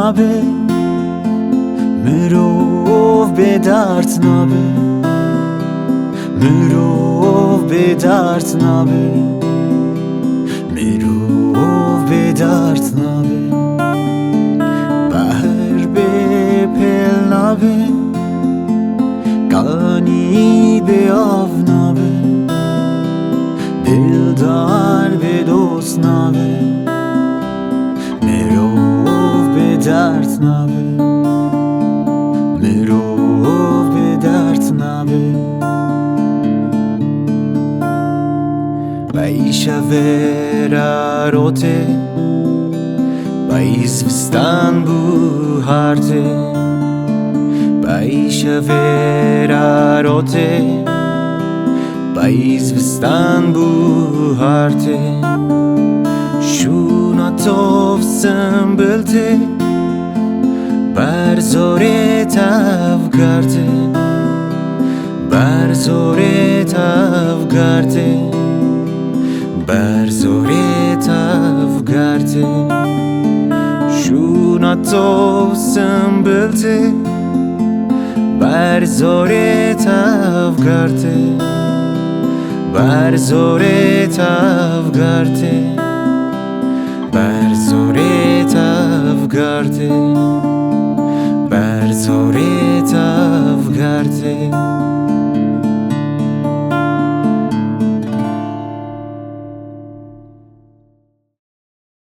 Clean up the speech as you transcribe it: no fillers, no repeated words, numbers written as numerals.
نابه مرو به درد نابه مرو به درد نابه مرو به درد نابه بهر به پل نابه قانی به آف نابه دلدار به دوست نابه مرو به درد نابه مرو به درد نابه Baisha vera rote Bais vistan bu harte Baisha vera rote Bais vistan bu harte Shuna tov sembelte Bar zore tavgarte Bar zore tavgarte بر زورت افگرده شوناتو سنبلته بر زورت افگرده بر زورت افگرده بر زورت افگرده بر زورت افگرده